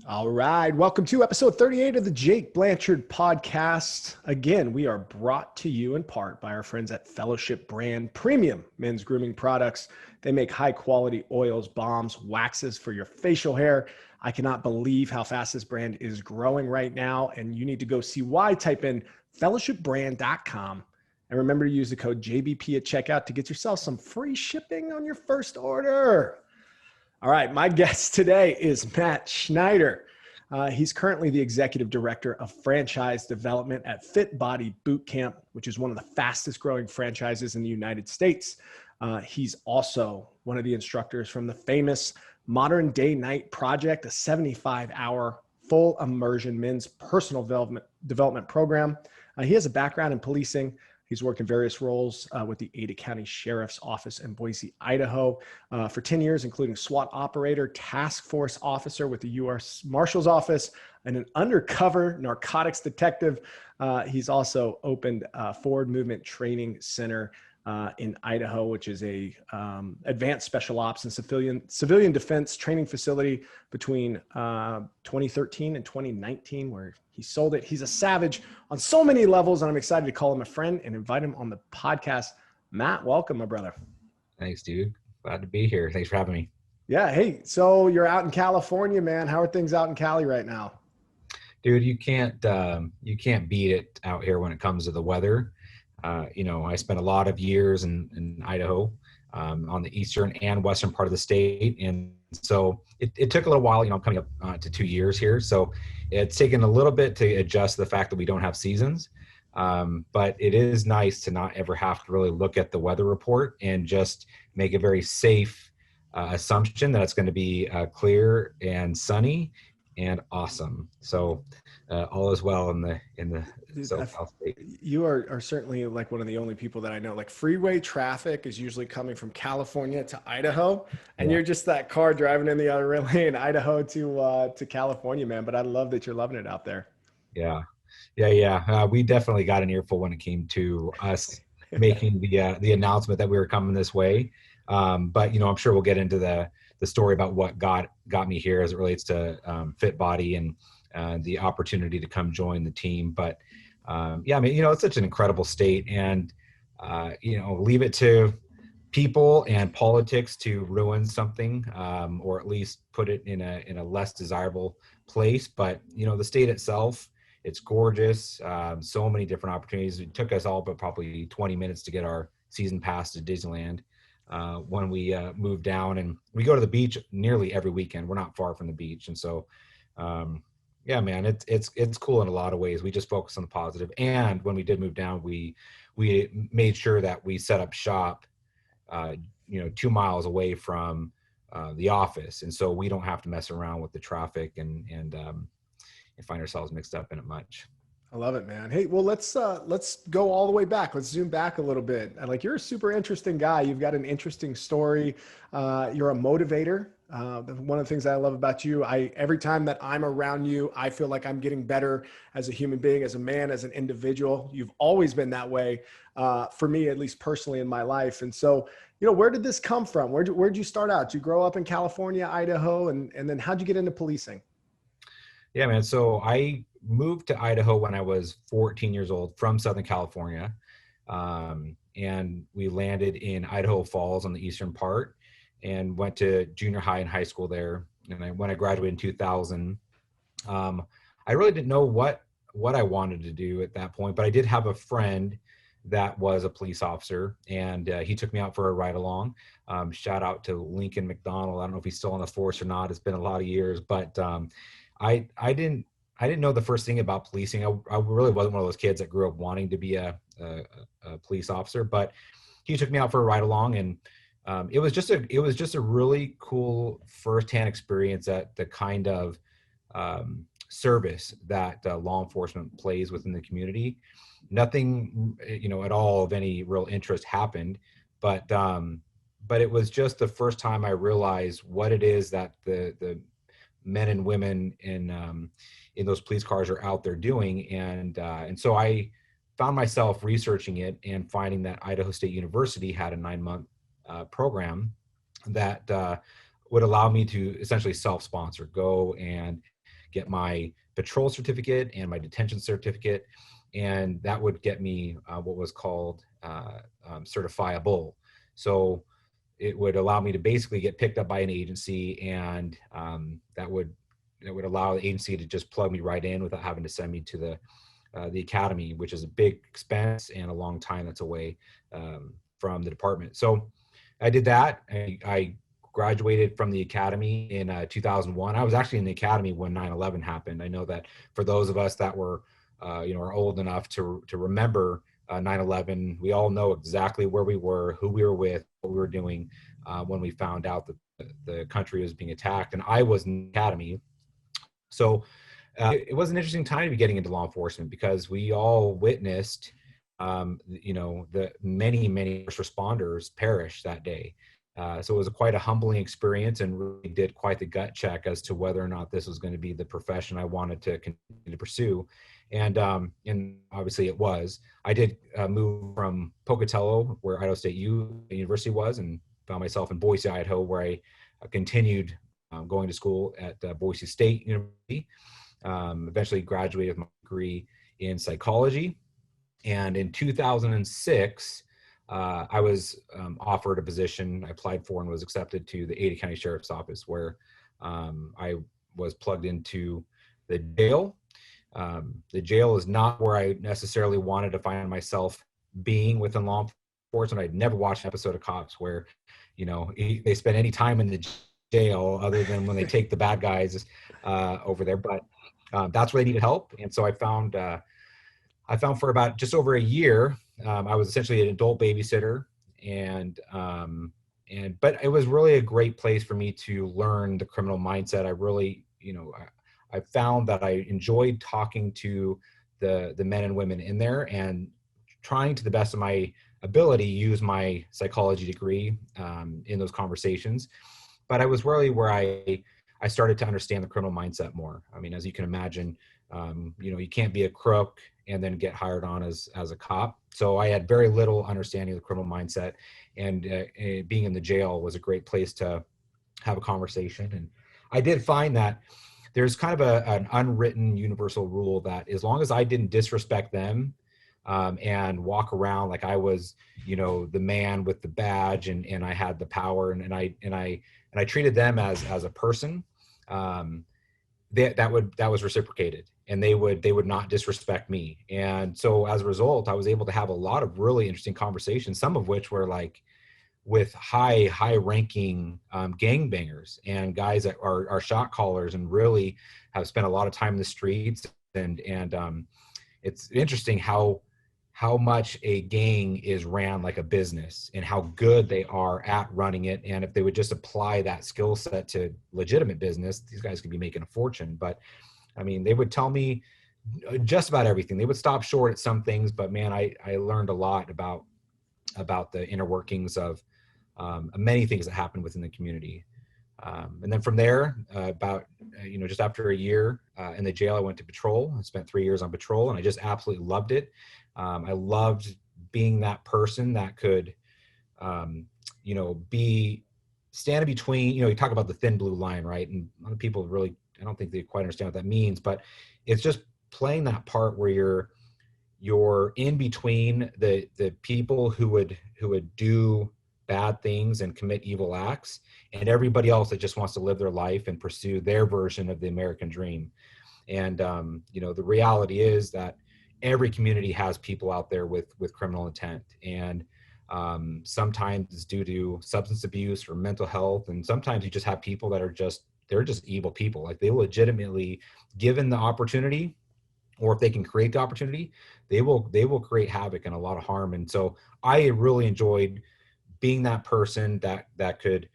All right. Welcome to episode 38 of the Jake Blanchard podcast. Again, we are brought to you in part by our friends at Fellowship Brand Premium Men's Grooming Products. They make high quality oils, balms, waxes for your facial hair. I cannot believe how fast this brand is growing right now, and you need to go see why. Type in fellowshipbrand.com and remember to use the code JBP at checkout to get yourself some free shipping on your first order. All right, my guest today is Matt Schneider. He's currently the executive director of franchise development at Fit Body Bootcamp, which is one of the fastest growing franchises in the United States. He's also one of the instructors from the famous Modern Day Night Project, a 75-hour full immersion men's personal development program. He has a background in policing. He's worked in various roles with the Ada County Sheriff's Office in Boise, Idaho for 10 years, including SWAT operator, task force officer with the U.S. Marshal's Office, and an undercover narcotics detective. He's also opened Forward Movement Training Center in Idaho, which is a advanced special ops and civilian defense training facility between 2013 and 2019, where he sold it. He's a savage on so many levels, and I'm excited to call him a friend and invite him on the podcast. Matt, welcome, my brother. Thanks, dude. Glad to be here. Thanks for having me. Yeah. Hey, so you're out in California, man. How are things out in Cali right now? Dude, you can't beat it out here when it comes to the weather. I spent a lot of years in Idaho, on the eastern and western part of the state. And so it took a little while, coming up to 2 years here. So it's taken a little bit to adjust to the fact that we don't have seasons. But it is nice to not ever have to really look at the weather report and just make a very safe assumption that it's going to be clear and sunny and awesome. So all is well in the SoCal state. You are certainly like one of the only people that I know. Like, freeway traffic is usually coming from California to Idaho, and you're just that car driving in the other lane, Idaho to California, man. But I love that you're loving it out there. Yeah. We definitely got an earful when it came to us making the announcement that we were coming this way. But I'm sure we'll get into the story about what got me here as it relates to Fit Body and the opportunity to come join the team. But it's such an incredible state, and leave it to people and politics to ruin something, or at least put it in a less desirable place. But the state itself, it's gorgeous. So many different opportunities. It took us all but probably 20 minutes to get our season pass to Disneyland when we moved down, and we go to the beach nearly every weekend. We're not far from the beach, and so yeah, man, it's cool in a lot of ways. We just focus on the positive. And when we did move down, we made sure that we set up shop 2 miles away from the office, and so we don't have to mess around with the traffic and find ourselves mixed up in it much. I love it, man. Hey, well, let's go all the way back. Let's zoom back a little bit. Like, you're a super interesting guy. You've got an interesting story. You're a motivator. One of the things that I love about you, every time that I'm around you, I feel like I'm getting better as a human being, as a man, as an individual. You've always been that way, for me, at least personally in my life. And so, where did this come from? Where'd you start out? Did you grow up in California, Idaho, and then how'd you get into policing? Yeah, man. So I moved to Idaho when I was 14 years old from Southern California. And we landed in Idaho Falls on the eastern part and went to junior high and high school there. And when I graduated in 2000, I really didn't know what I wanted to do at that point, but I did have a friend that was a police officer, and he took me out for a ride along. Shout out to Lincoln McDonald. I don't know if he's still on the force or not. It's been a lot of years, but I didn't know the first thing about policing. I really wasn't one of those kids that grew up wanting to be a police officer, but he took me out for a ride along, and it was just a really cool firsthand experience at the kind of service that law enforcement plays within the community. Nothing, at all of any real interest happened, but it was just the first time I realized what it is that the men and women in those police cars are out there doing. And so I found myself researching it and finding that Idaho State University had a 9-month program that would allow me to essentially self-sponsor, go and get my patrol certificate and my detention certificate, and that would get me what was called certifiable. So it would allow me to basically get picked up by an agency, and that would allow the agency to just plug me right in without having to send me to the academy, which is a big expense and a long time that's away from the department. So I did that. I graduated from the academy in 2001. I was actually in the academy when 9/11 happened. I know that for those of us that were, are old enough to remember 9/11, we all know exactly where we were, who we were with, what we were doing when we found out that the country was being attacked. And I was in the academy. So it was an interesting time to be getting into law enforcement, because we all witnessed, the many first responders perish that day. So it was quite a humbling experience, and really did quite the gut check as to whether or not this was going to be the profession I wanted to continue to pursue. And obviously it was. I did move from Pocatello, where Idaho State University was, and found myself in Boise, Idaho, where I continued going to school at Boise State University. Eventually graduated with my degree in psychology. And in 2006, I was offered a position I applied for and was accepted to the Ada County Sheriff's Office, where I was plugged into the jail. The jail is not where I necessarily wanted to find myself being within law enforcement. I'd never watched an episode of Cops where, they spend any time in the jail other than when they take the bad guys over there. But that's where they needed help. And so I found for about just over a year, I was essentially an adult babysitter, but it was really a great place for me to learn the criminal mindset. I really, I found that I enjoyed talking to the men and women in there, and trying to the best of my ability use my psychology degree in those conversations. But I was really where I started to understand the criminal mindset more. I mean, as you can imagine, you can't be a crook and then get hired on as a cop. So I had very little understanding of the criminal mindset, and being in the jail was a great place to have a conversation. And I did find that there's kind of an unwritten universal rule that as long as I didn't disrespect them and walk around like I was, the man with the badge and I had the power, and I treated them as a person, that was reciprocated, and they would not disrespect me. And so as a result, I was able to have a lot of really interesting conversations, some of which were like with high ranking gangbangers and guys that are shot callers and really have spent a lot of time in the streets. And it's interesting how much a gang is ran like a business, and how good they are at running it. And if they would just apply that skill set to legitimate business, these guys could be making a fortune. But I mean, they would tell me just about everything. They would stop short at some things, but man, I learned a lot about the inner workings of many things that happen within the community. And then from there, just after a year in the jail, I went to patrol. I spent 3 years on patrol, and I just absolutely loved it. I loved being that person that could, be standing between, you talk about the thin blue line, right? And a lot of people really, I don't think they quite understand what that means, but it's just playing that part where you're in between the people who would do bad things and commit evil acts, and everybody else that just wants to live their life and pursue their version of the American dream. And, the reality is that every community has people out there with criminal intent, and sometimes it's due to substance abuse or mental health. And sometimes you just have people that they're just evil people. Like, they legitimately, given the opportunity, or if they can create the opportunity, they will create havoc and a lot of harm. And so I really enjoyed being that person that could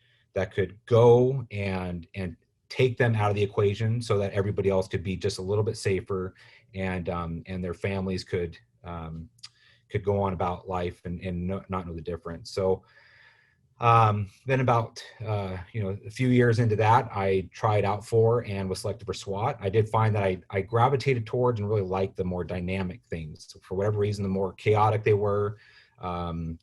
go and take them out of the equation, so that everybody else could be just a little bit safer, and their families could go on about life and not know the difference. So then about a few years into that, I tried out for and was selected for SWAT. I did find that I gravitated towards and really liked the more dynamic things. So for whatever reason, the more chaotic they were, the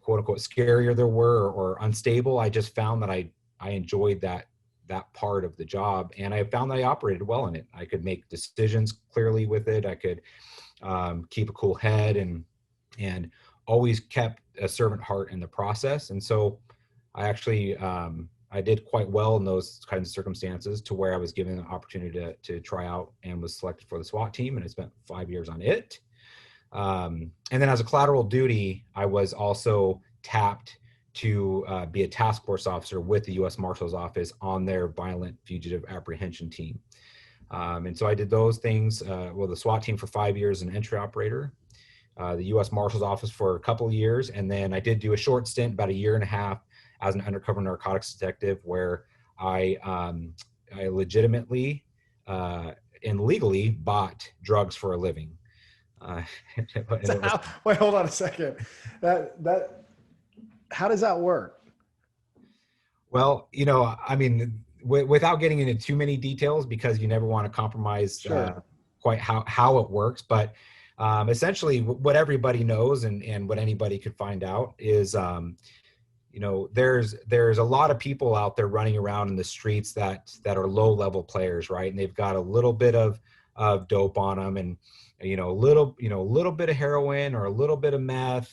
quote unquote scarier there were, or unstable, I just found that I enjoyed that that part of the job. And I found that I operated well in it. I could make decisions clearly with it. I could keep a cool head and always kept a servant heart in the process. And so I actually, I did quite well in those kinds of circumstances to where I was given an opportunity to try out and was selected for the SWAT team. And I spent 5 years on it. And then as a collateral duty, I was also tapped to be a task force officer with the U.S. Marshal's Office on their violent fugitive apprehension team. And so I did those things, the SWAT team for 5 years, an entry operator, the U.S. Marshal's Office for a couple of years. And then I did do a short stint, about a year and a half, as an undercover narcotics detective, where I legitimately and legally bought drugs for a living. Wait, hold on a second. How does that work? Well, I mean, without getting into too many details, because you never want to compromise quite how it works. But essentially, what everybody knows and what anybody could find out is, there's a lot of people out there running around in the streets that are low level players, right? And they've got a little bit of dope on them, and a little bit of heroin or a little bit of meth.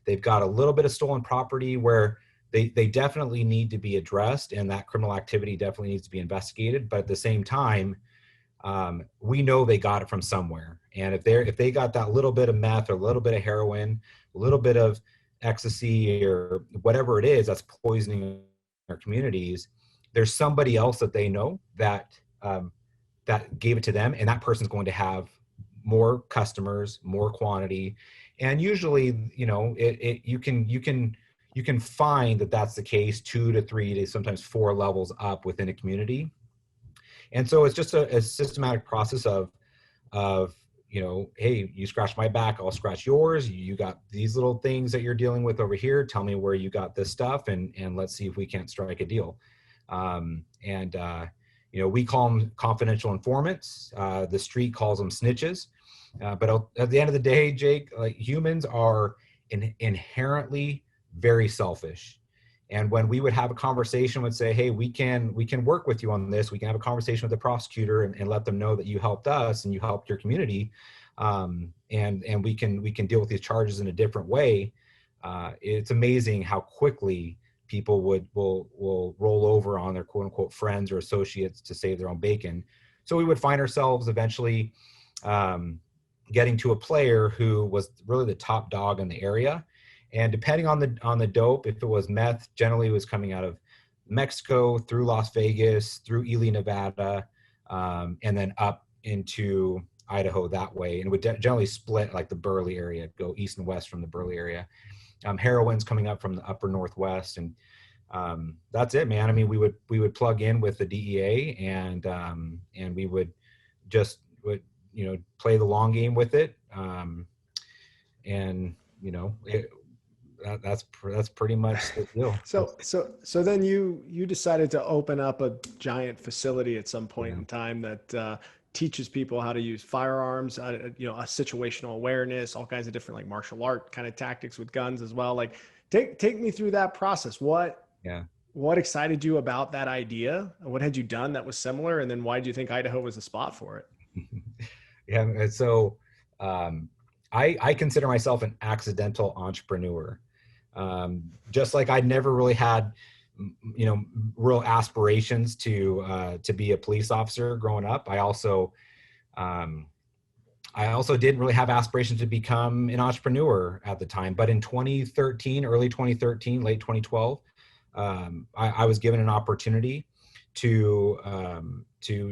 They've got a little bit of stolen property where they definitely need to be addressed, and that criminal activity definitely needs to be investigated. But at the same time, we know they got it from somewhere. And if they got that little bit of meth or a little bit of heroin, a little bit of ecstasy or whatever it is that's poisoning our communities, there's somebody else that they know that gave it to them, and that person's going to have more customers, more quantity. And usually, you can find that that's the case 2 to 3 to sometimes 4 levels up within a community. And so it's just a systematic process of, hey, you scratch my back, I'll scratch yours. You got these little things that you're dealing with over here. Tell me where you got this stuff, and let's see if we can't strike a deal. We call them confidential informants. The street calls them snitches. But at the end of the day, Jake, like, humans are inherently very selfish. And when we would have a conversation, would say, hey, we can work with you on this. We can have a conversation with the prosecutor and let them know that you helped us and you helped your community. And we can deal with these charges in a different way. It's amazing how quickly people will roll over on their quote unquote friends or associates to save their own bacon. So we would find ourselves eventually getting to a player who was really the top dog in the area. And depending on the dope, if it was meth, generally it was coming out of Mexico, through Las Vegas, through Ely, Nevada, and then up into Idaho that way. And it would generally split like the Burley area, go east and west from the Burley area. Heroin's coming up from the upper Northwest. And that's it, man. I mean, we would plug in with the DEA and we would just play the long game with it. That's pretty much the deal. So then you decided to open up a giant facility at some point in time that teaches people how to use firearms, a situational awareness, all kinds of different like martial art kind of tactics with guns as well. Like take me through that process. What excited you about that idea? What had you done that was similar? And then why did you think Idaho was the spot for it? Yeah. So I consider myself an accidental entrepreneur. Just like I'd never really had, real aspirations to be a police officer growing up. I also didn't really have aspirations to become an entrepreneur at the time. But in 2013, early 2013, late 2012, I was given an opportunity to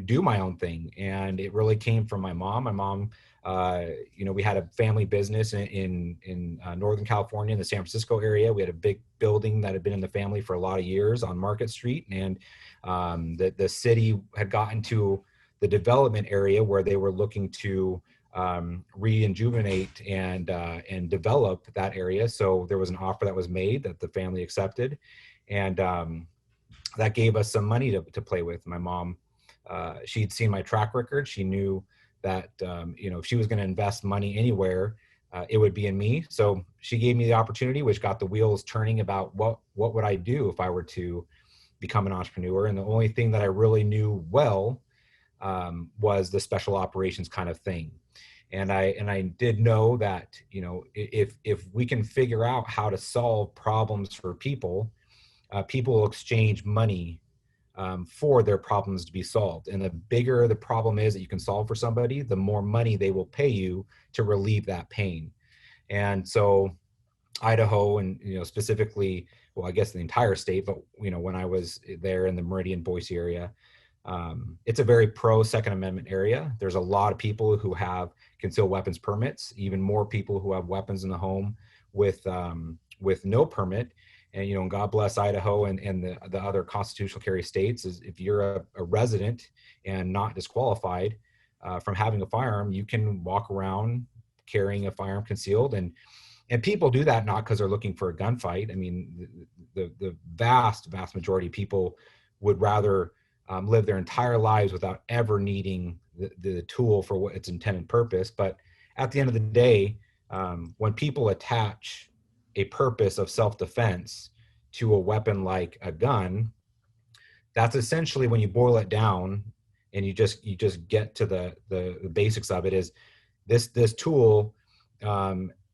do my own thing. And it really came from my mom. My mom, we had a family business in Northern California, in the San Francisco area. We had a big building that had been in the family for a lot of years on Market Street. And the city had gotten to the development area where they were looking to rejuvenate and develop that area. So there was an offer that was made that the family accepted. And that gave us some money to play with. My mom, she'd seen my track record. She knew that, if she was going to invest money anywhere, it would be in me. So she gave me the opportunity, which got the wheels turning about what would I do if I were to become an entrepreneur. And the only thing that I really knew well was the special operations kind of thing. And I did know that, you know, if we can figure out how to solve problems for people, people will exchange money for their problems to be solved. And the bigger the problem is that you can solve for somebody, the more money they will pay you to relieve that pain. And so Idaho, and, you know, specifically, well, I guess the entire state, but, you know, when I was there in the Meridian, Boise area, it's a very pro Second Amendment area. There's a lot of people who have concealed weapons permits, even more people who have weapons in the home with no permit. And, you know, God bless Idaho and the other constitutional carry states, is if you're a resident and not disqualified from having a firearm, you can walk around carrying a firearm concealed. And people do that not because they're looking for a gunfight. I mean, the vast majority of people would rather live their entire lives without ever needing the tool for what its intended purpose. But at the end of the day, when people attach a purpose of self-defense to a weapon like a gun, that's essentially, when you boil it down and you just get to the basics of it, is this tool,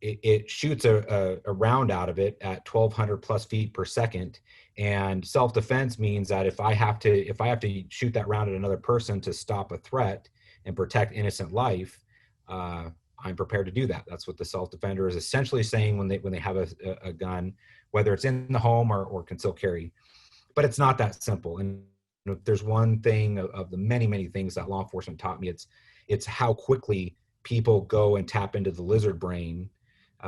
it shoots a round out of it at 1,200 plus feet per second. And self-defense means that if I have to shoot that round at another person to stop a threat and protect innocent life, I'm prepared to do that. That's what the self-defender is essentially saying when they have a gun, whether it's in the home or concealed carry. But it's not that simple. And if there's one thing of the many things that law enforcement taught me, it's how quickly people go and tap into the lizard brain,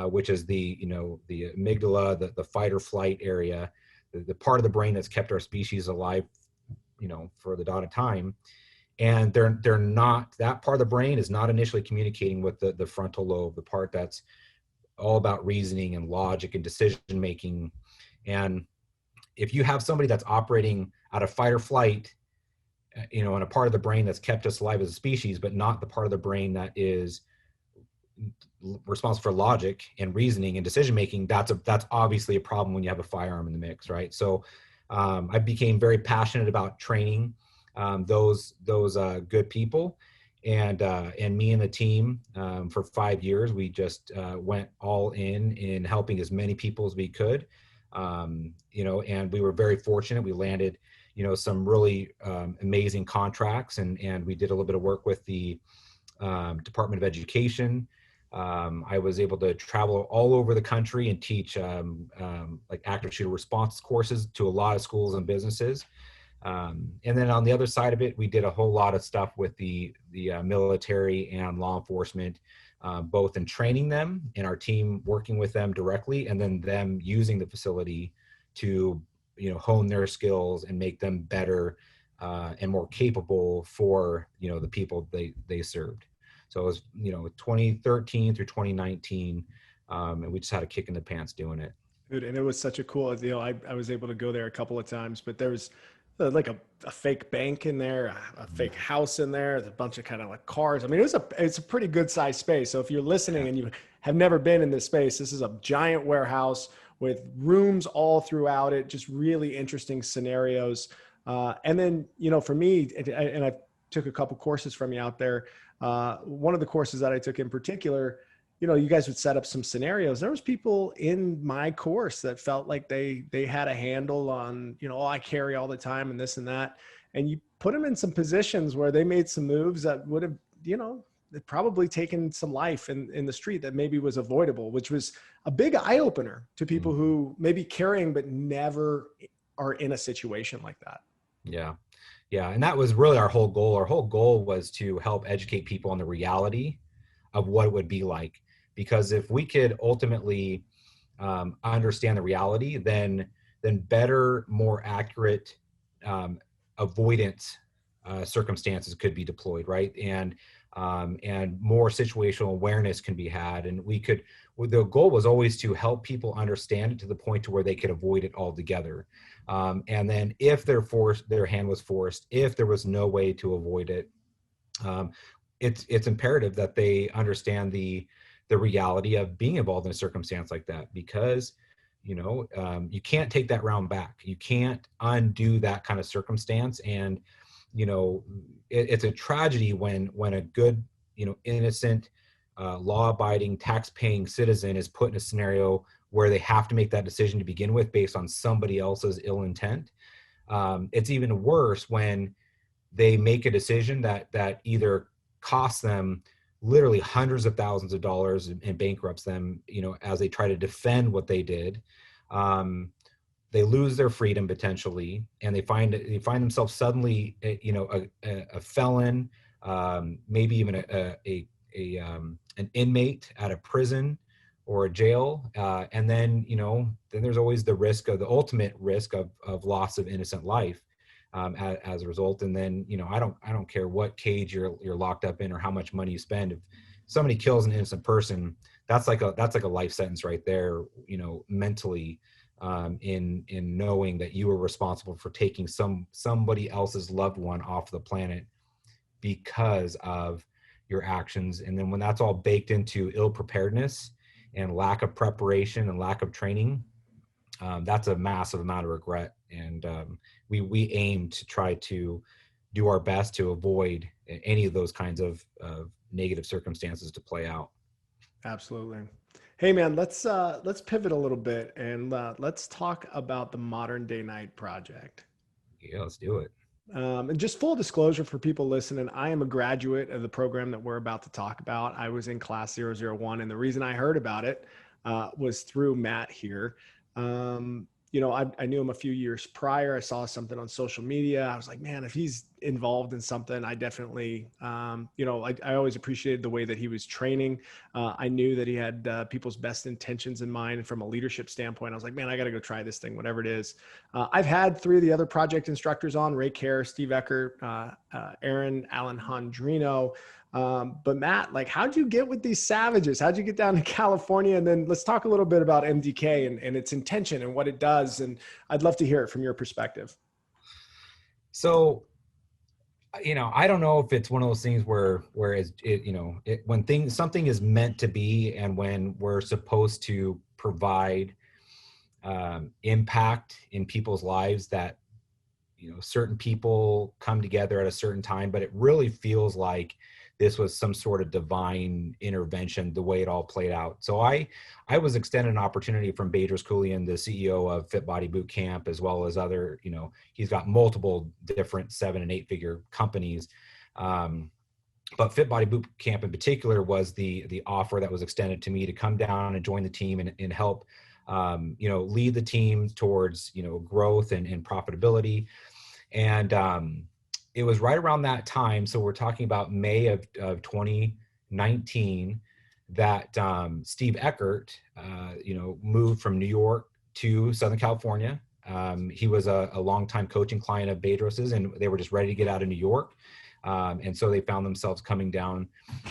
which is the amygdala, the fight or flight area, the part of the brain that's kept our species alive, you know, for the dawn of time. And they're not, that part of the brain is not initially communicating with the frontal lobe, the part that's all about reasoning and logic and decision making. And if you have somebody that's operating out of fight or flight, you know, in a part of the brain that's kept us alive as a species, but not the part of the brain that is responsible for logic and reasoning and decision making, that's obviously a problem when you have a firearm in the mix, right? So I became very passionate about training those good people, and me and the team for 5 years, we just went all in helping as many people as we could, you know, and we were very fortunate. We landed, you know, some really amazing contracts, and we did a little bit of work with the Department of Education. I was able to travel all over the country and teach like active shooter response courses to a lot of schools and businesses. And then on the other side of it, we did a whole lot of stuff with the military and law enforcement, both in training them and our team working with them directly, and then them using the facility to, you know, hone their skills and make them better and more capable for, you know, the people they served. So it was, you know, 2013 through 2019, and we just had a kick in the pants doing it. Dude, and it was such a cool deal. I was able to go there a couple of times, but there was like a fake bank in there, a fake house in there, a bunch of kind of like cars. I mean, it's a pretty good sized space. So if you're listening and you have never been in this space, this is a giant warehouse with rooms all throughout it, just really interesting scenarios. And then, you know, for me, and I took a couple courses from you out there. One of the courses that I took in particular, you know, you guys would set up some scenarios. There was people in my course that felt like they had a handle on, you know, oh, I carry all the time and this and that. And you put them in some positions where they made some moves that would have, you know, probably taken some life in the street that maybe was avoidable, which was a big eye opener to people who may be carrying, but never are in a situation like that. Yeah. Yeah. And that was really our whole goal. Our whole goal was to help educate people on the reality of what it would be like. Because if we could ultimately understand the reality, then better, more accurate avoidance circumstances could be deployed, right? And more situational awareness can be had. And the goal was always to help people understand it to the point to where they could avoid it altogether. And then if their hand was forced, if there was no way to avoid it, it's imperative that they understand the reality of being involved in a circumstance like that, because, you can't take that round back. You can't undo that kind of circumstance. And, it's a tragedy when a good, innocent, law-abiding, tax-paying citizen is put in a scenario where they have to make that decision to begin with based on somebody else's ill intent. It's even worse when they make a decision that either costs them literally hundreds of thousands of dollars and bankrupts them, as they try to defend what they did. They lose their freedom potentially, and they find themselves suddenly, a felon, maybe even an inmate at a prison or a jail, and then there's always the ultimate risk of loss of innocent life. As a result. And then, I don't care what cage you're locked up in or how much money you spend. If somebody kills an innocent person, that's like a life sentence right there, mentally, in knowing that you were responsible for taking somebody else's loved one off the planet because of your actions. And then when that's all baked into ill preparedness and lack of preparation and lack of training, that's a massive amount of regret. And we aim to try to do our best to avoid any of those kinds of negative circumstances to play out. Absolutely. Hey man, let's pivot a little bit and let's talk about the Modern Day Night Project. Yeah, let's do it. And just full disclosure for people listening, I am a graduate of the program that we're about to talk about. I was in class 001, and the reason I heard about it was through Matt here. I knew him a few years prior. I saw something on social media. I was like, man, if he's involved in something, I definitely, I always appreciated the way that he was training. I knew that he had people's best intentions in mind. And from a leadership standpoint, I was like, man, I got to go try this thing, whatever it is. I've had 3 of the other project instructors on: Ray Kerr, Steve Eckert, Aaron Alejandrino. But Matt, how'd you get with these savages? How'd you get down to California? And then let's talk a little bit about MDK and its intention and what it does. And I'd love to hear it from your perspective. So, I don't know if it's one of those things where when something is meant to be, and when we're supposed to provide impact in people's lives, that, certain people come together at a certain time, but it really feels like this was some sort of divine intervention, the way it all played out. So I was extended an opportunity from Bedros Keuilian, the CEO of Fit Body Boot Camp, as well as other, he's got multiple different 7- and 8-figure companies. But Fit Body Boot Camp in particular was the offer that was extended to me to come down and join the team and help, lead the team towards, growth and profitability. And it was right around that time, so we're talking about May of 2019, that Steve Eckert, moved from New York to Southern California. He was a longtime coaching client of Bedros's, and they were just ready to get out of New York. And so they found themselves coming down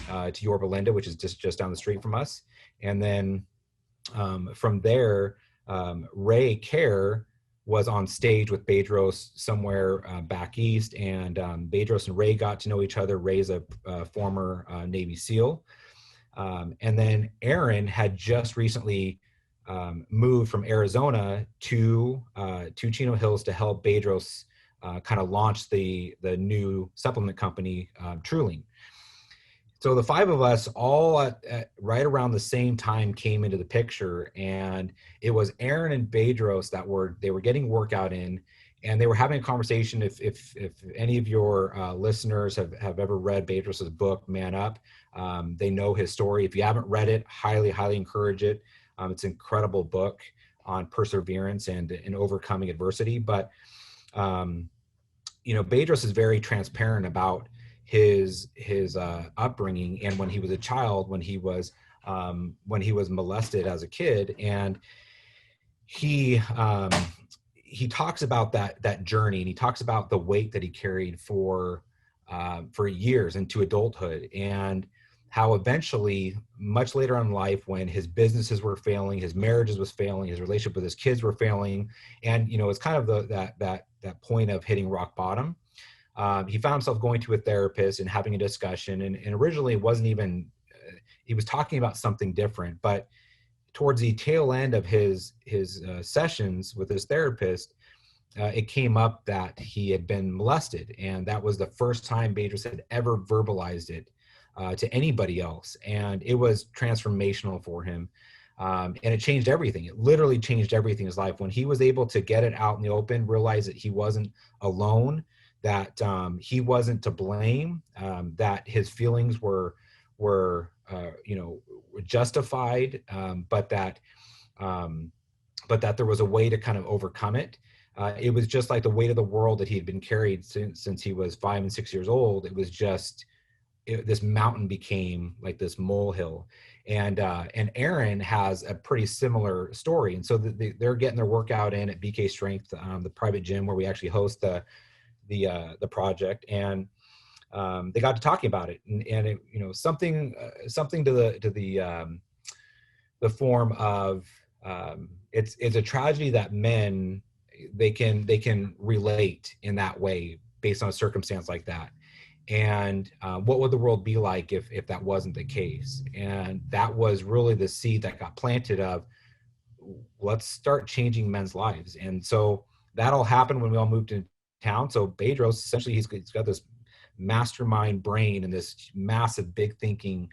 to Yorba Linda, which is just down the street from us. And then from there, Ray Kerr was on stage with Bedros somewhere back east, and Bedros and Ray got to know each other. Ray's a former Navy SEAL. And then Aaron had just recently moved from Arizona to Chino Hills to help Bedros kind of launch the new supplement company, Truling. So the 5 of us all at right around the same time came into the picture, and it was Aaron and Bedros they were getting workout in, and they were having a conversation. If any of your listeners have ever read Bedros's book, Man Up, they know his story. If you haven't read it, highly encourage it. It's an incredible book on perseverance and overcoming adversity. But Bedros is very transparent about his upbringing, and when he was a child, when he was molested as a kid, and he talks about that journey, and he talks about the weight that he carried for years into adulthood, and how eventually, much later in life, when his businesses were failing, his marriages was failing, his relationship with his kids were failing, and it's kind of that point of hitting rock bottom. He found himself going to a therapist and having a discussion, and originally it wasn't even, he was talking about something different, but towards the tail end of his sessions with his therapist, it came up that he had been molested, and that was the first time Bedros had ever verbalized it to anybody else, and it was transformational for him, and it changed everything. It literally changed everything in his life when he was able to get it out in the open, realize that he wasn't alone, that he wasn't to blame, that his feelings were justified, but that there was a way to kind of overcome it. It was just like the weight of the world that he had been carried since he was 5 and 6 years old. It was just this mountain became like this molehill, and Aaron has a pretty similar story. And so they're getting their workout in at BK Strength, the private gym where we actually host the project, and they got to talking about it, and it, something to the form of it's a tragedy that men they can relate in that way based on a circumstance like that. And what would the world be like if that wasn't the case? And that was really the seed that got planted of, let's start changing men's lives. And so that all happened when we all moved into town. So Bedros, essentially, he's got this mastermind brain and this massive, big thinking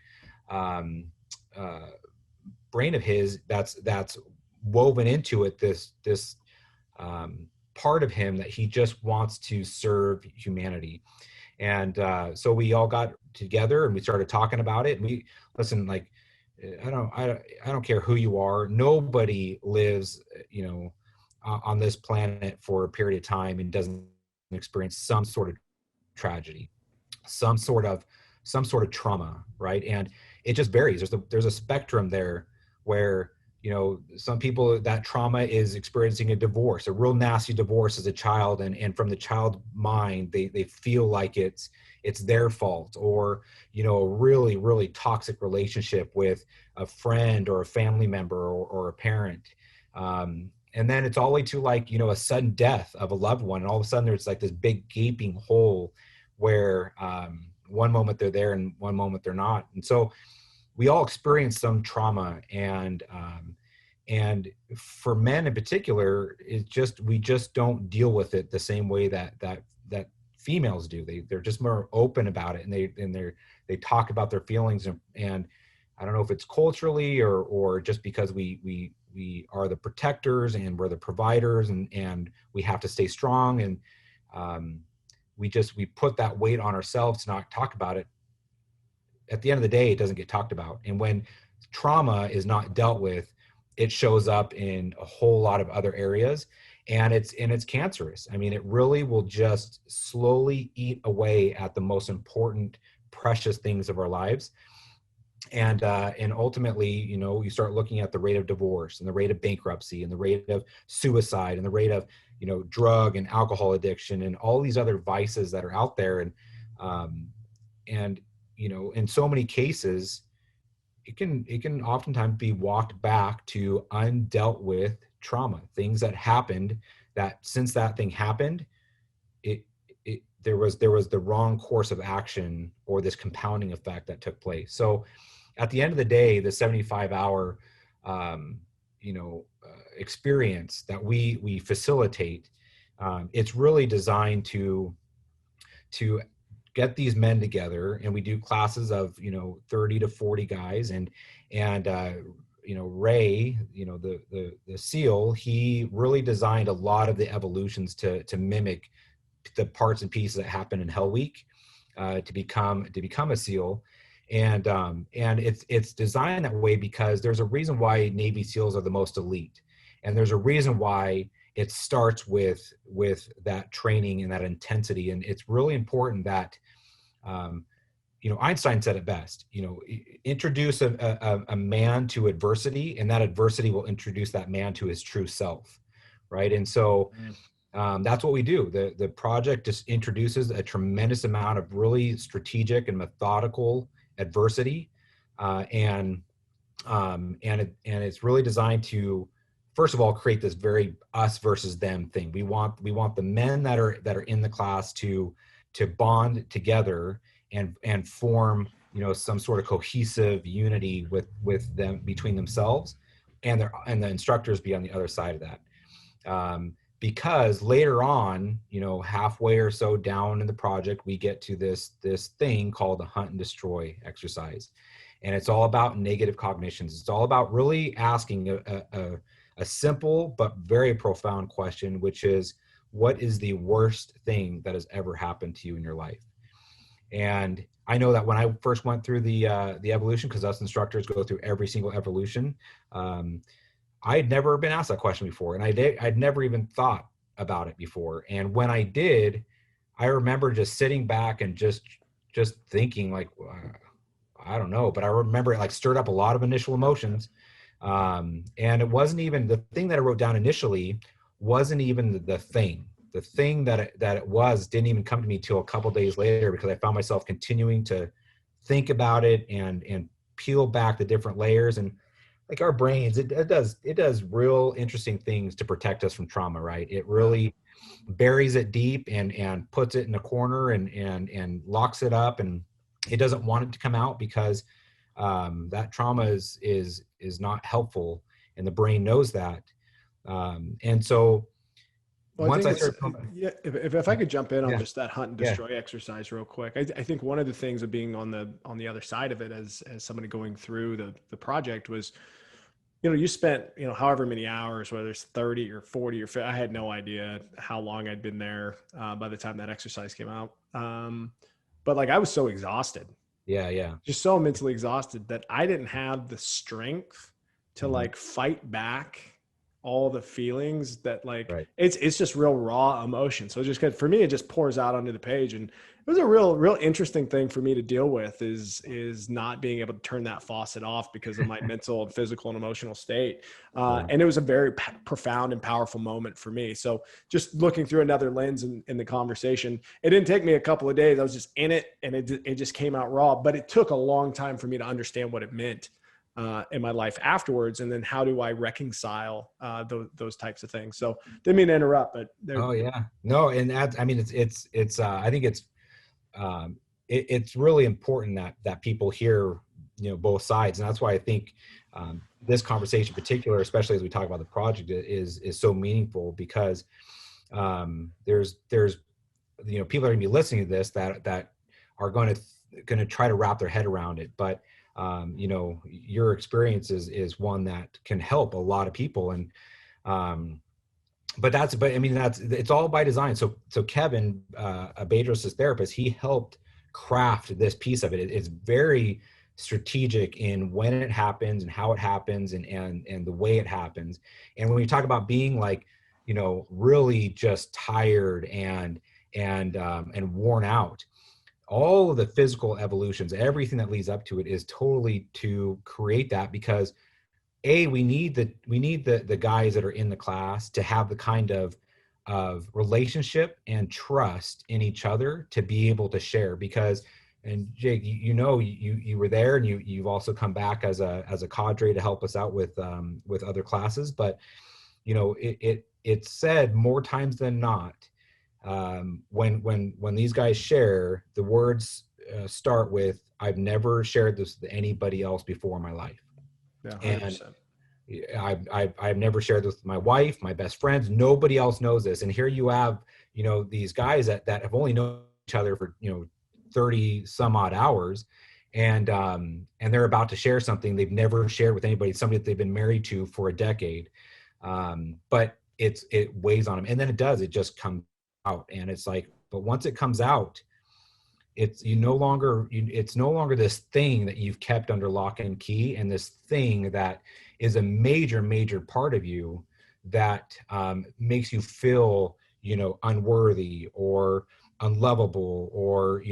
brain of his that's woven into it this part of him that he just wants to serve humanity. And so we all got together and we started talking about it. And we listen, like, I don't care who you are. Nobody lives, on this planet for a period of time and doesn't experience some sort of tragedy, some sort of trauma, right? And it just varies. There's a spectrum there where, some people, that trauma is experiencing a divorce, a real nasty divorce as a child. And from the child's mind, they feel like it's their fault, or, a really, really toxic relationship with a friend or a family member or a parent. And then it's all the way to like, a sudden death of a loved one. And all of a sudden there's like this big gaping hole where one moment they're there and one moment they're not. And so we all experience some trauma, and for men in particular, we just don't deal with it the same way that females do. They're just more open about it, and they talk about their feelings, and I don't know if it's culturally or just because we are the protectors and we're the providers, and we have to stay strong, and we put that weight on ourselves to not talk about it. At the end of the day, it doesn't get talked about. And when trauma is not dealt with, it shows up in a whole lot of other areas, and it's cancerous. I mean, it really will just slowly eat away at the most important, precious things of our lives. And ultimately, you start looking at the rate of divorce and the rate of bankruptcy and the rate of suicide and the rate of, drug and alcohol addiction and all these other vices that are out there. And in so many cases, it can oftentimes be walked back to undealt with trauma, things that happened that since that thing happened, there was the wrong course of action or this compounding effect that took place. So at the end of the day, the 75-hour, experience that we facilitate, it's really designed to get these men together, and we do classes of 30 to 40 guys, and Ray, the SEAL, he really designed a lot of the evolutions to mimic the parts and pieces that happen in Hell Week to become a SEAL. And it's designed that way because there's a reason why Navy SEALs are the most elite, and there's a reason why it starts with that training and that intensity. And it's really important that, Einstein said it best, introduce a man to adversity, and that adversity will introduce that man to his true self. Right. And so that's what we do. The project just introduces a tremendous amount of really strategic and methodical adversity. And it's really designed to, first of all, create this very us versus them thing. We want the men that are in the class to bond together and form, some sort of cohesive unity with them, between themselves. and the instructors be on the other side of that. Because later on, halfway or so down in the project, we get to this thing called the hunt and destroy exercise. And it's all about negative cognitions. It's all about really asking a simple but very profound question, which is, what is the worst thing that has ever happened to you in your life? And I know that when I first went through the evolution, because us instructors go through every single evolution, I had never been asked that question before, and I'd never even thought about it before. And when I did, I remember just sitting back and just thinking, like, I don't know, but I remember it like stirred up a lot of initial emotions. And it wasn't even the thing that I wrote down initially, wasn't even the thing. The thing that it was didn't even come to me till a couple days later, because I found myself continuing to think about it and peel back the different layers. And like our brains, it does real interesting things to protect us from trauma, right? It really buries it deep and puts it in a corner and locks it up, and it doesn't want it to come out, because that trauma is not helpful, and the brain knows that. And so once I started, if I could jump in on yeah, just that hunt and destroy exercise real quick, I think one of the things of being on the other side of it as somebody going through the project was, you spent, however many hours, whether it's 30 or 40 or 50, I had no idea how long I'd been there by the time that exercise came out. But like, I was so exhausted. Yeah. Just so mentally exhausted that I didn't have the strength to like fight back all the feelings that like, right. it's just real raw emotion. So just for me, it just pours out onto the page. And it was a real interesting thing for me to deal with is not being able to turn that faucet off because of my mental and physical and emotional state. And it was a very profound and powerful moment for me. So just looking through another lens in the conversation, it didn't take me a couple of days. I was just in it, and it just came out raw, but it took a long time for me to understand what it meant in my life afterwards. And then how do I reconcile those types of things? So didn't mean to interrupt, but oh yeah, no. And that, I mean, it's I think it's really important that people hear, both sides. And that's why I think this conversation in particular, especially as we talk about the project, is so meaningful, because there's people are gonna be listening to this that are going to try to wrap their head around it. But your experience is one that can help a lot of people. And it's all by design. So Kevin, Bedros' therapist, he helped craft this piece of it. It's very strategic in when it happens and how it happens and the way it happens. And when we talk about being like, really just tired and worn out, all of the physical evolutions, everything that leads up to it is totally to create that, because we need the guys that are in the class to have the kind of relationship and trust in each other to be able to share. Because, and Jake, you were there, and you've also come back as a cadre to help us out with other classes. But it's said more times than not, when these guys share, the words start with, "I've never shared this with anybody else before in my life." Yeah, 100%. And I've never shared this with my wife, my best friends. Nobody else knows this. And here you have, these guys that have only known each other for 30 some odd hours, and they're about to share something they've never shared with anybody, somebody that they've been married to for a decade. But it weighs on them, and then it just comes out, and it's like, but once it comes out, it's no longer this thing that you've kept under lock and key, and this thing that is a major part of you that makes you feel unworthy or unlovable or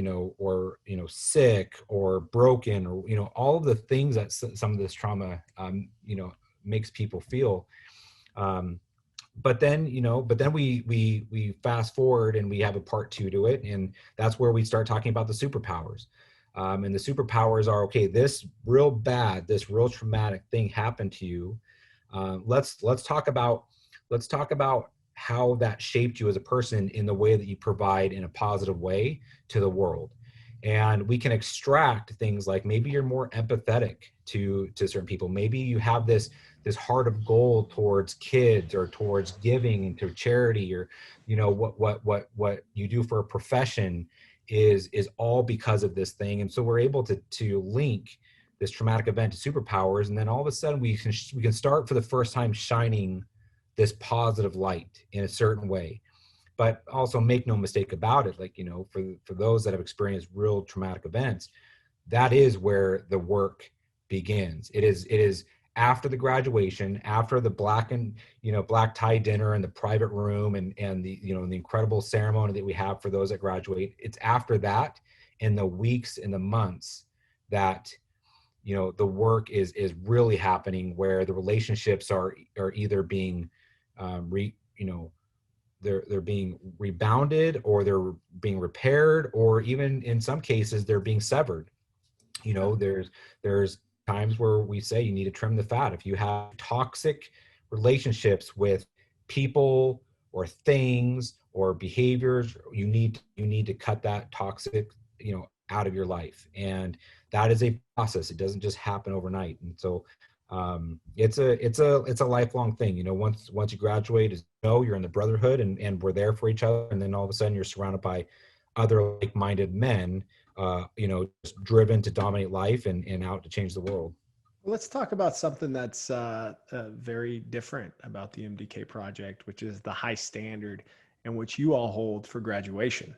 sick or broken, or all of the things that some of this trauma makes people feel. But then we fast forward, and we have a part 2 to it. And that's where we start talking about the superpowers. And the superpowers are, okay, this real traumatic thing happened to you. Let's talk about how that shaped you as a person in the way that you provide in a positive way to the world. And we can extract things like maybe you're more empathetic to certain people. Maybe you have this heart of gold towards kids or towards giving and to charity, or what you do for a profession is all because of this thing. And so we're able to link this traumatic event to superpowers, and then all of a sudden we can start for the first time shining this positive light in a certain way. But also make no mistake about it, like, for those that have experienced real traumatic events, that is where the work begins. It is after the graduation, after the black tie dinner in the private room, and the the incredible ceremony that we have for those that graduate. It's after that, in the weeks and the months, that the work is really happening, where the relationships are either being they're being rebounded, or they're being repaired, or even in some cases they're being severed. There's times where we say you need to trim the fat. If you have toxic relationships with people or things or behaviors, you need to cut that toxic out of your life. And that is a process. It doesn't just happen overnight. And so it's a lifelong thing. Once you graduate, you're in the brotherhood, and we're there for each other. And then all of a sudden you're surrounded by other like-minded men, just driven to dominate life and out to change the world. Let's talk about something that's very different about the MDK project, which is the high standard in which you all hold for graduation.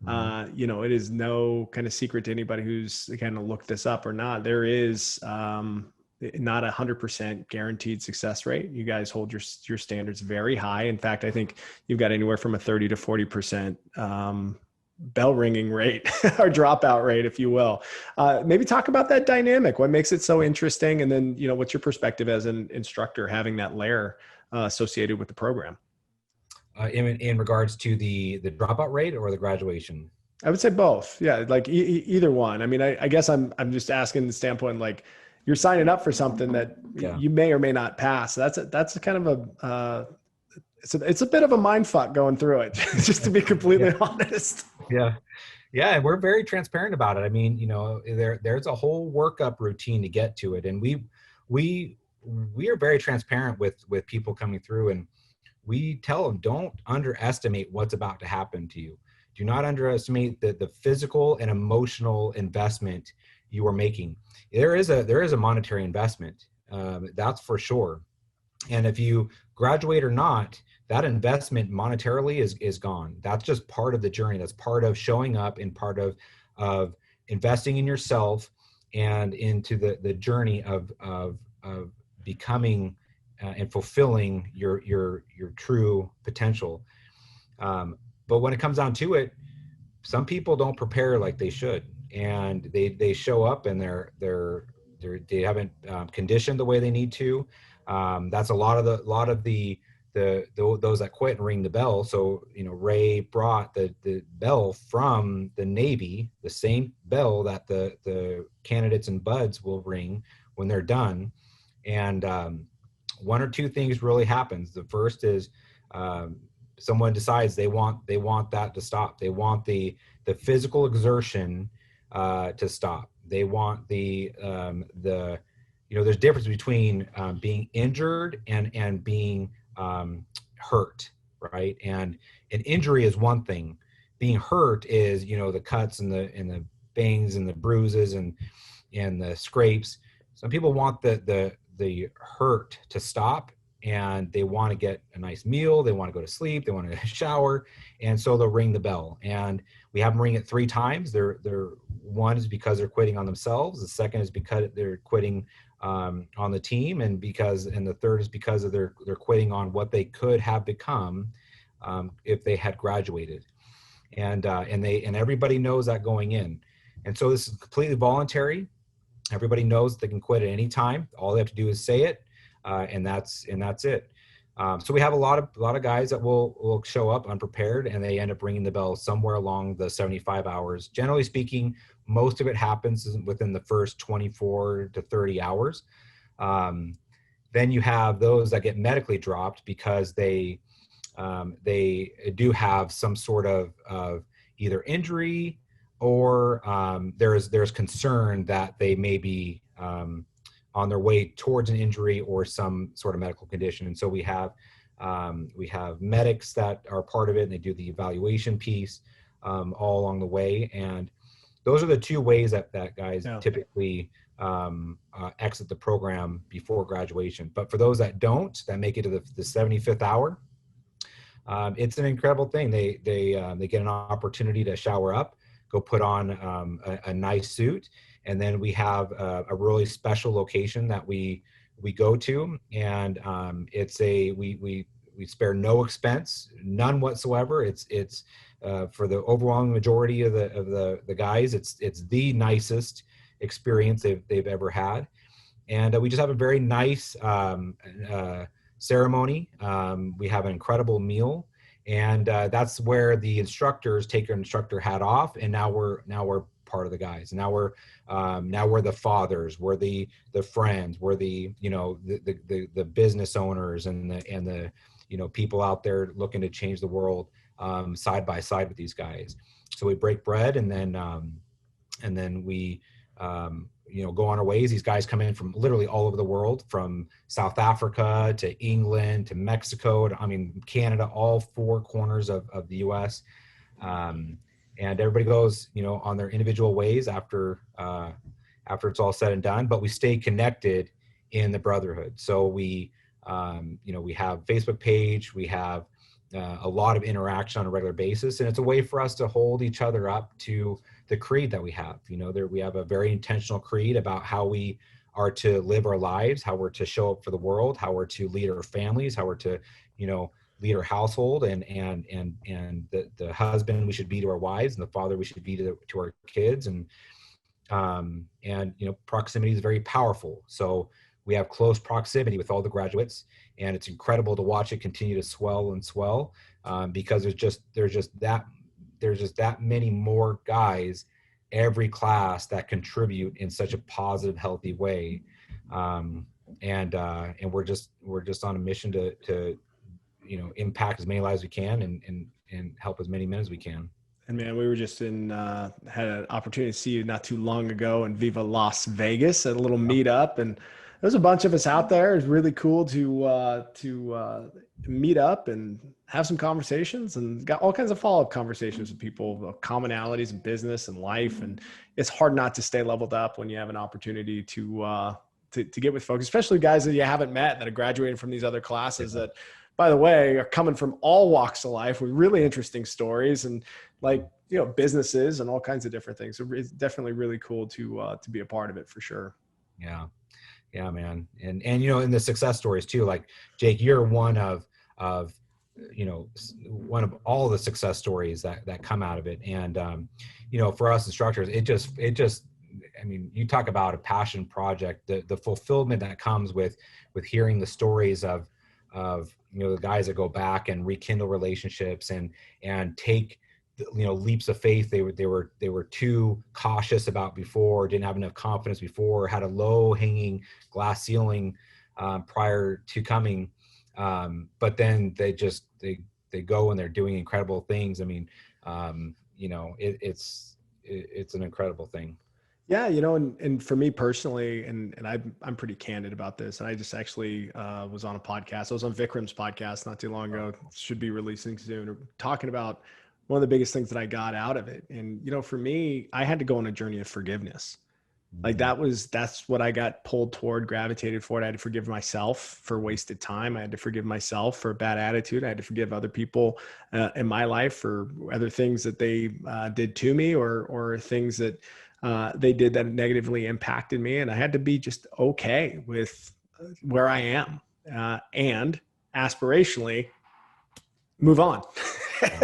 Mm-hmm. It is no kind of secret to anybody who's kind of looked this up or not. There is not 100% guaranteed success rate. You guys hold your standards very high. In fact, I think you've got anywhere from a 30 to 40% bell ringing rate or dropout rate, if you will. Maybe talk about that dynamic. What makes it so interesting? And then, what's your perspective as an instructor having that layer associated with the program? In regards to the dropout rate or the graduation? I would say both. Yeah. Like either one. I mean, I guess I'm just asking the standpoint, like, you're signing up for something that you may or may not pass. That's a kind of it's a bit of a mind fuck going through it, just to be completely honest. Yeah. We're very transparent about it. I mean, there's a whole workup routine to get to it. And we are very transparent with people coming through, and we tell them, don't underestimate what's about to happen to you. Do not underestimate the physical and emotional investment you are making. There is a monetary investment, that's for sure. And if you graduate or not, that investment monetarily is gone. That's just part of the journey. That's part of showing up, and part of investing in yourself and into the journey of becoming and fulfilling your true potential. But when it comes down to it, some people don't prepare like they should, and they show up and they haven't conditioned the way they need to. That's a lot of the those that quit and ring the bell. So Ray brought the bell from the Navy, the same bell that the candidates and buds will ring when they're done. And one or two things really happens. The first is someone decides they want that to stop. They want the physical exertion to stop. They want the there's a difference between being injured and being hurt, right? And an injury is one thing. Being hurt is the cuts and the bangs and the bruises and the scrapes. Some people want the hurt to stop, and they want to get a nice meal, they want to go to sleep, they want to shower, and so they'll ring the bell. And we have them ring it 3 times. They're one is because they're quitting on themselves. The second is because they're quitting on the team, and the third is because of they're quitting on what they could have become if they had graduated. And everybody knows that going in. And so this is completely voluntary. Everybody knows they can quit at any time. All they have to do is say it, and that's it. So we have a lot of guys that will show up unprepared, and they end up ringing the bell somewhere along the 75 hours. Generally speaking, most of it happens within the first 24 to 30 hours. Then you have those that get medically dropped because they do have some sort of either injury or there's concern that they may be on their way towards an injury or some sort of medical condition. And so we have medics that are part of it, and they do the evaluation piece all along the way. And those are the two ways that guys typically exit the program before graduation. But for those that don't, that make it to the 75th hour, it's an incredible thing. They get an opportunity to shower up, go put on a nice suit, and then we have a really special location that we go to, and we spare no expense, none whatsoever. It's for the overwhelming majority of the guys, it's the nicest experience they've ever had, and we just have a very nice ceremony. We have an incredible meal, and that's where the instructors take their instructor hat off, and now we're part of the guys. Now we're the fathers, we're the friends, we're the business owners and the people out there looking to change the world side by side with these guys. So we break bread, and then we go on our ways. These guys come in from literally all over the world, from South Africa to England to Mexico to, Canada, all four corners of the US. And everybody goes, on their individual ways after it's all said and done, but we stay connected in the brotherhood. So we have Facebook page, we have a lot of interaction on a regular basis, and it's a way for us to hold each other up to the creed that we have. We have a very intentional creed about how we are to live our lives, how we're to show up for the world, how we're to lead our families, how we're to, lead our household, and the husband we should be to our wives, and the father we should be to our kids, and proximity is very powerful. So we have close proximity with all the graduates, and it's incredible to watch it continue to swell and swell, because there's just that many more guys every class that contribute in such a positive, healthy way, and we're just on a mission to impact as many lives as we can, and help as many men as we can. And man, we were just had an opportunity to see you not too long ago in Viva Las Vegas at a little meetup, and there's a bunch of us out there. It's really cool to meet up and have some conversations, and got all kinds of follow-up conversations with people, commonalities in business and life. And it's hard not to stay leveled up when you have an opportunity to get with folks, especially guys that you haven't met that are graduating from these other classes that, by the way, are coming from all walks of life with really interesting stories and businesses and all kinds of different things. So it's definitely really cool to be a part of it, for sure. Yeah, man. And in the success stories too, like Jake, you're one of all the success stories that come out of it. And, for us instructors, it just, you talk about a passion project, the fulfillment that comes with hearing the stories of the guys that go back and rekindle relationships and take leaps of faith they were too cautious about before, didn't have enough confidence before, had a low hanging glass ceiling prior to coming, but then they go and they're doing incredible things. It's an incredible thing. Yeah, and for me personally, and I'm pretty candid about this. And I just actually was on a podcast. I was on Vikram's podcast not too long ago. Should be releasing soon. Talking about one of the biggest things that I got out of it. And, for me, I had to go on a journey of forgiveness. Like that's what I got pulled toward, gravitated for. I had to forgive myself for wasted time. I had to forgive myself for a bad attitude. I had to forgive other people in my life for other things that they did to me, or things that they did that negatively impacted me. And I had to be just okay with where I am, and aspirationally move on.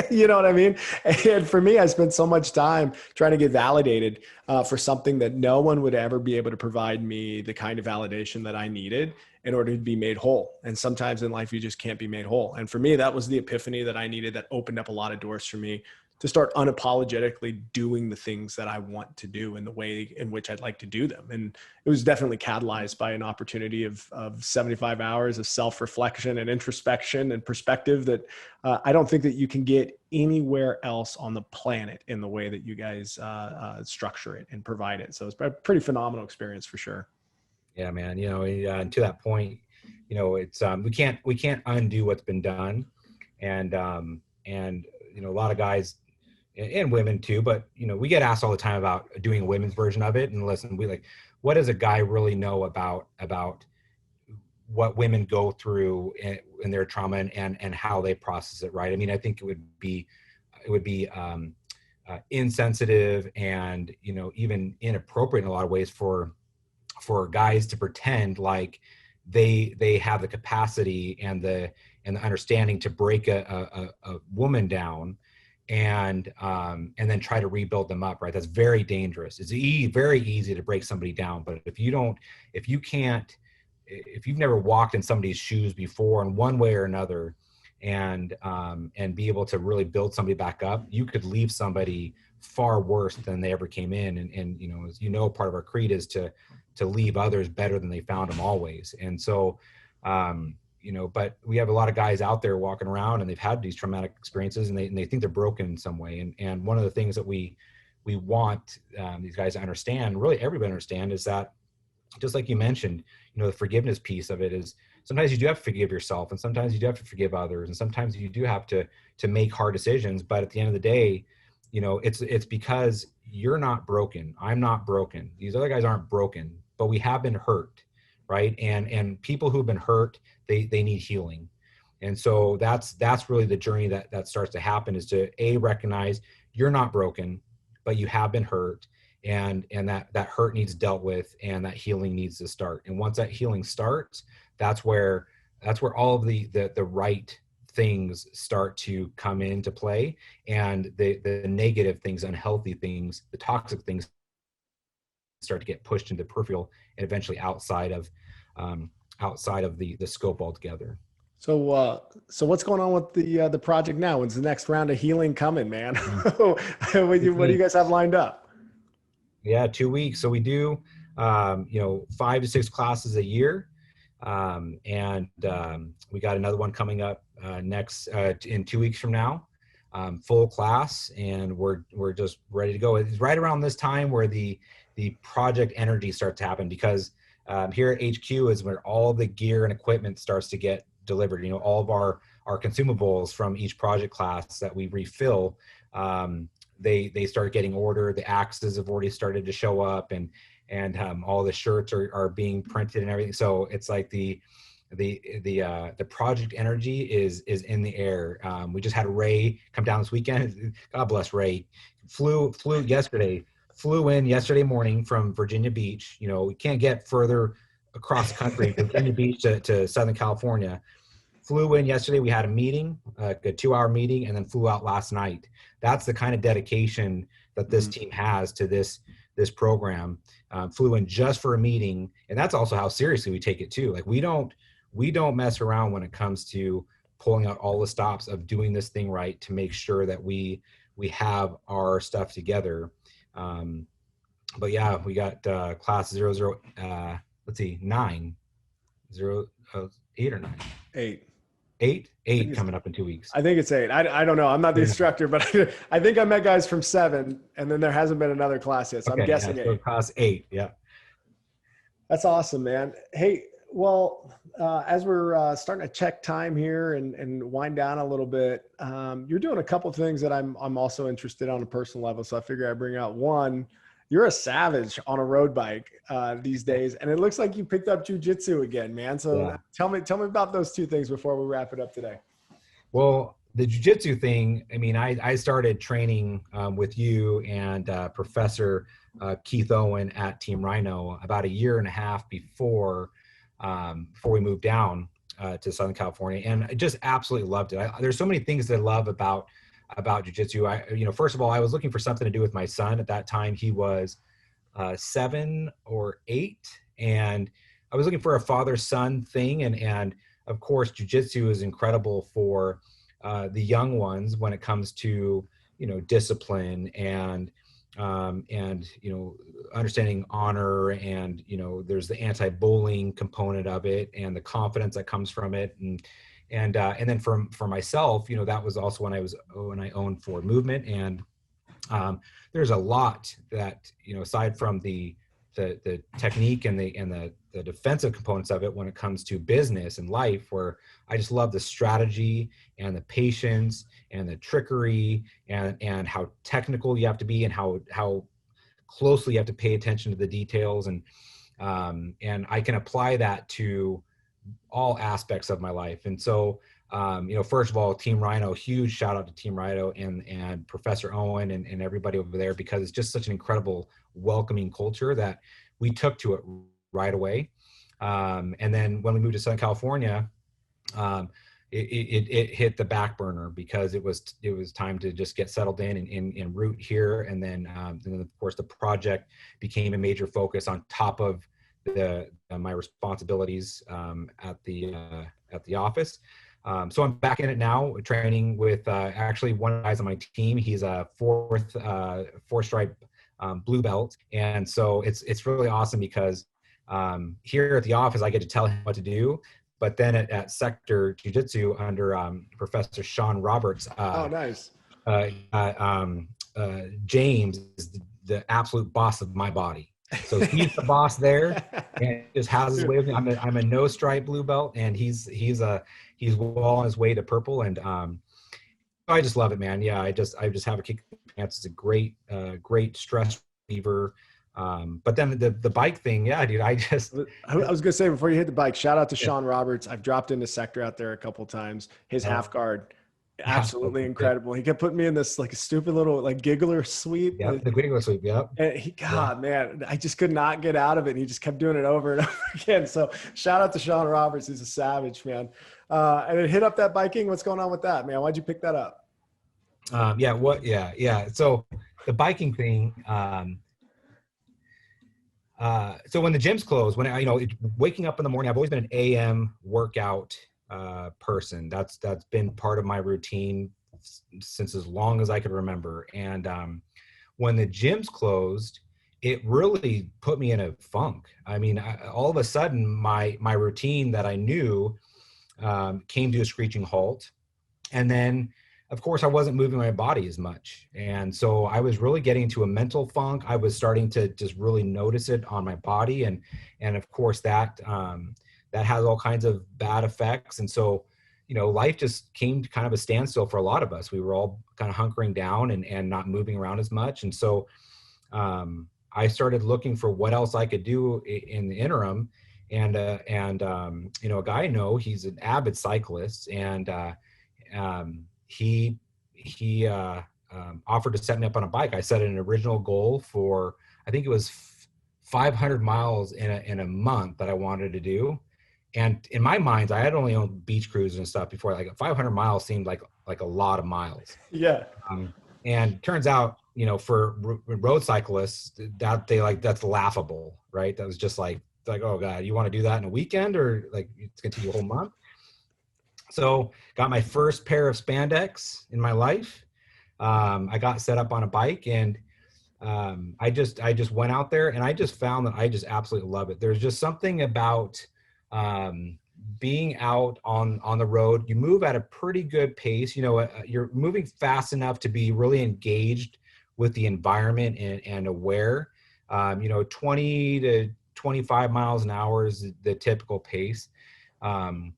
You know what I mean? And for me, I spent so much time trying to get validated for something that no one would ever be able to provide me the kind of validation that I needed in order to be made whole. And sometimes in life, you just can't be made whole. And for me, that was the epiphany that I needed, that opened up a lot of doors for me to start unapologetically doing the things that I want to do in the way in which I'd like to do them. And it was definitely catalyzed by an opportunity of 75 hours of self-reflection and introspection and perspective that I don't think that you can get anywhere else on the planet in the way that you guys structure it and provide it. So it's a pretty phenomenal experience for sure. Yeah, man. And to that point, it's we can't undo what's been done, and a lot of guys and women too, but we get asked all the time about doing a women's version of it. And listen, what does a guy really know about what women go through in their trauma and how they process it, right? I mean, I think it would be insensitive and even inappropriate in a lot of ways for guys to pretend like they have the capacity and the understanding to break a woman down and then try to rebuild them up, right? That's very dangerous. It's very easy to break somebody down, but if you've never walked in somebody's shoes before in one way or another, and be able to really build somebody back up, you could leave somebody far worse than they ever came in. And as part of our creed is to leave others better than they found them always. And so, but we have a lot of guys out there walking around and they've had these traumatic experiences and they think they're broken in some way. And one of the things that we want these guys to understand, really everybody understand, is that just like you mentioned, the forgiveness piece of it is sometimes you do have to forgive yourself, and sometimes you do have to forgive others, and sometimes you do have to make hard decisions. But at the end of the day, it's because you're not broken. I'm not broken. These other guys aren't broken, but we have been hurt, right? And people who've been hurt, they need healing. And so that's really the journey that starts to happen, is to recognize you're not broken, but you have been hurt. And that hurt needs dealt with, and that healing needs to start. And once that healing starts, that's where all of the right things start to come into play, and the negative things, unhealthy things, the toxic things start to get pushed into peripheral and eventually outside of the scope altogether. So what's going on with the project now? When's the next round of healing coming, man? What do you guys have lined up? Yeah, 2 weeks. So we do, 5 to 6 classes a year. And we got another one coming up next in 2 weeks from now, full class, and we're just ready to go. It's right around this time where the project energy starts to happen, because here at HQ is where all the gear and equipment starts to get delivered. All of our consumables from each project class that we refill, they start getting ordered. The axes have already started to show up, and all the shirts are being printed and everything. So it's like the project energy is in the air. We just had Ray come down this weekend. God bless Ray. Flew in yesterday morning from Virginia Beach. We can't get further across the country, Virginia Beach to Southern California. Flew in yesterday. We had a meeting, a 2-hour meeting, and then flew out last night. That's the kind of dedication that this team has to this program. Flew in just for a meeting, and that's also how seriously we take it too. Like we don't mess around when it comes to pulling out all the stops of doing this thing right, to make sure that we have our stuff together. But yeah, we got class 00. Let's see, 9, 0, 8 or 9. 8. 8 coming up in 2 weeks. I think it's 8. I don't know. I'm not the instructor, but I think I met guys from 7, and then there hasn't been another class yet. So okay, I'm guessing 8. So class 8. Yeah. That's awesome, man. Hey, well, as we're starting to check time here and wind down a little bit, you're doing a couple of things that I'm also interested on a personal level. So I figure I'd bring out one. You're a savage on a road bike these days, and it looks like you picked up jiu-jitsu again, man. So tell me about those two things before we wrap it up today. Well, the jiu-jitsu thing, I mean, I started training with you and Professor Keith Owen at Team Rhino about a year and a half before we moved down to Southern California, and I just absolutely loved it. There's so many things that I love about jiu-jitsu. First of all, I was looking for something to do with my son. At that time, he was 7 or 8, and I was looking for a father-son thing. And of course, jiu-jitsu is incredible for the young ones when it comes to discipline and understanding honor, and there's the anti-bullying component of it and the confidence that comes from it, and then for myself, that was also when I owned Ford Movement. And there's a lot that, aside from the technique and the defensive components of it, when it comes to business and life, where I just love the strategy and the patience and the trickery and how technical you have to be, and how closely you have to pay attention to the details. And I can apply that to all aspects of my life. And so, first of all, Team Rhino, huge shout out to Team Rhino and Professor Owen and everybody over there, because it's just such an incredible welcoming culture that we took to it right away. And then when we moved to Southern California, it hit the back burner, because it was time to just get settled in and root here. And then of course the project became a major focus on top of my responsibilities at the office. So I'm back in it now, training with actually one of the guys on my team. He's a four stripe blue belt, and so it's really awesome, because here at the office I get to tell him what to do, but then at Sector Jiu-Jitsu under Professor Sean Roberts. Oh, nice. James is the absolute boss of my body. So he's the boss there, and just has his way with me. I'm a no stripe blue belt, and he's well on his way to purple. And I just love it, man. Yeah, I just have a kick in the pants. It's a great stress reliever. But then the bike thing, yeah, dude, I was gonna say, before you hit the bike, shout out to Sean Roberts. I've dropped into Sector out there a couple of times. His half guard, absolutely incredible. He kept putting me in this like a stupid little like giggler sweep. Yeah, the giggler sweep. Yep. And man, I just could not get out of it. And he just kept doing it over and over again. So shout out to Sean Roberts. He's a savage, man. And then hit up that biking. What's going on with that, man? Why'd you pick that up? Yeah. So the biking thing. So when the gyms closed, waking up in the morning, I've always been an AM workout person. That's been part of my routine since as long as I could remember. And when the gyms closed, it really put me in a funk. I mean, all of a sudden, my routine that I knew came to a screeching halt. And then, of course, I wasn't moving my body as much. And so I was really getting into a mental funk. I was starting to just really notice it on my body. And of course, that has all kinds of bad effects. And so, life just came to kind of a standstill for a lot of us. We were all kind of hunkering down and not moving around as much. And so I started looking for what else I could do in the interim. And a guy I know, he's an avid cyclist, and he offered to set me up on a bike. I set an original goal for, I think it was 500 miles in a month that I wanted to do. And in my mind, I had only owned beach cruises and stuff before. Like 500 miles seemed like a lot of miles. Yeah. And turns out, for road cyclists, that's laughable, right? That was just like, oh God, you want to do that in a weekend, or like it's going to take you a whole month? So got my first pair of spandex in my life. I got set up on a bike, and I just went out there, and I just found that I just absolutely love it. There's just something about being out on the road. You move at a pretty good pace. You're moving fast enough to be really engaged with the environment and aware. 20 to 25 miles an hour is the typical pace. And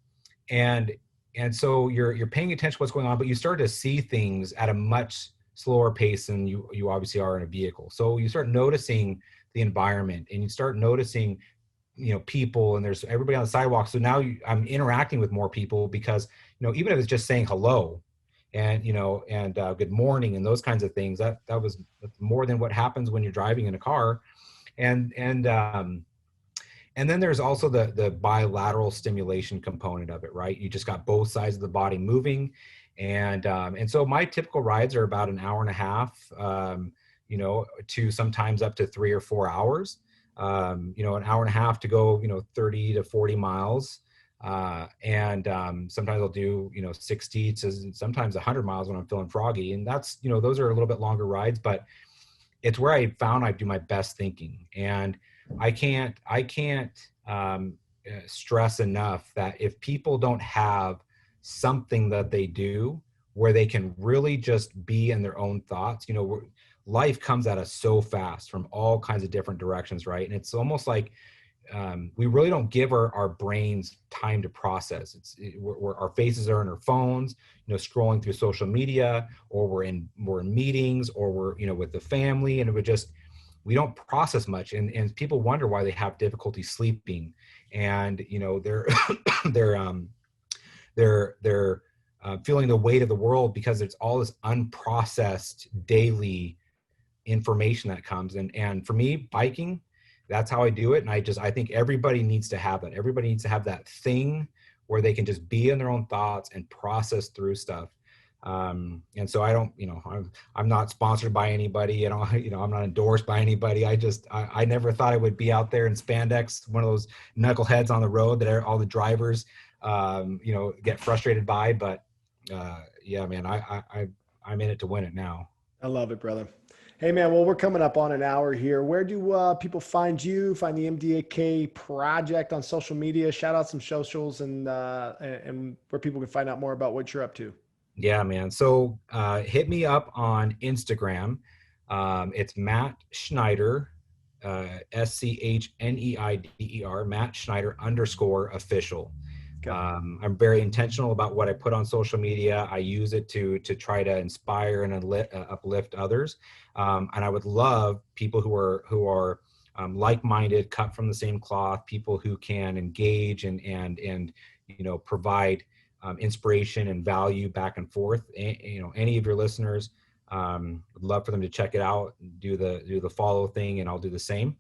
so you're paying attention to what's going on, but you start to see things at a much slower pace than you obviously are in a vehicle. So you start noticing the environment, and you start noticing, people, and there's everybody on the sidewalk. So now I'm interacting with more people, because, even if it's just saying hello and, good morning and those kinds of things, that's more than what happens when you're driving in a car. And then there's also the bilateral stimulation component of it, right? You just got both sides of the body moving. And so my typical rides are about an hour and a half, to sometimes up to 3 or 4 hours, an hour and a half to go, 30 to 40 miles. Sometimes I'll do, 60 to sometimes 100 miles when I'm feeling froggy. And that's, those are a little bit longer rides, but it's where I found I do my best thinking. And I can't stress enough that if people don't have something that they do where they can really just be in their own thoughts, life comes at us so fast from all kinds of different directions, right? And it's almost like we really don't give our brains time to process. Our faces are in our phones, scrolling through social media, or we're in meetings, or we're with the family, and we don't process much, and people wonder why they have difficulty sleeping, and they're they're feeling the weight of the world because it's all this unprocessed daily information that comes. And for me, biking, that's how I do it. And I think everybody needs to have that. Everybody needs to have that thing where they can just be in their own thoughts and process through stuff. And so I don't, I'm not sponsored by anybody, I'm not endorsed by anybody. I never thought I would be out there in spandex, one of those knuckleheads on the road that all the drivers, get frustrated by. But yeah, man, I'm in it to win it now. I love it, brother. Hey, man, well, we're coming up on an hour here. Where do people find you, find the MDAK project on social media? Shout out some socials and where people can find out more about what you're up to. Yeah, man. So hit me up on Instagram. It's Matt Schneider, SCHNEIDER, Matt Schneider _official. Okay. I'm very intentional about what I put on social media. I use it to try to inspire and uplift others. And I would love people who are like-minded, cut from the same cloth, people who can engage and provide inspiration and value back and forth. Any of your listeners, would love for them to check it out, do the follow thing, and I'll do the same.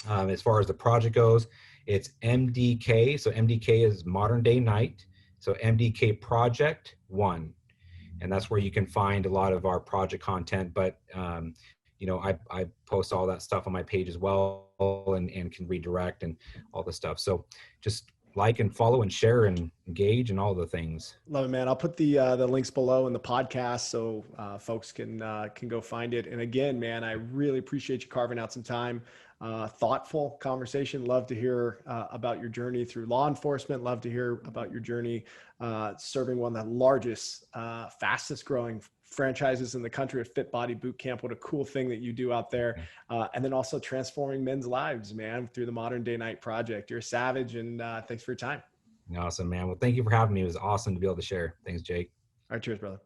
As far as the project goes, it's MDK. So MDK is Modern Day Night. So MDK Project 1. And that's where you can find a lot of our project content. But, I post all that stuff on my page as well, and can redirect and all the stuff. So just like and follow and share and engage and all the things. Love it, man. I'll put the links below in the podcast so folks can go find it. And again, man, I really appreciate you carving out some time. Thoughtful conversation. Love to hear about your journey through law enforcement. Love to hear about your journey serving one of the largest, fastest growing franchises in the country at Fit Body Boot Camp. What a cool thing that you do out there. And then also transforming men's lives, man, through the Modern Day Night Project. You're a savage, and thanks for your time. Awesome, man. Well, thank you for having me. It was awesome to be able to share. Thanks, Jake. All right. Cheers, brother.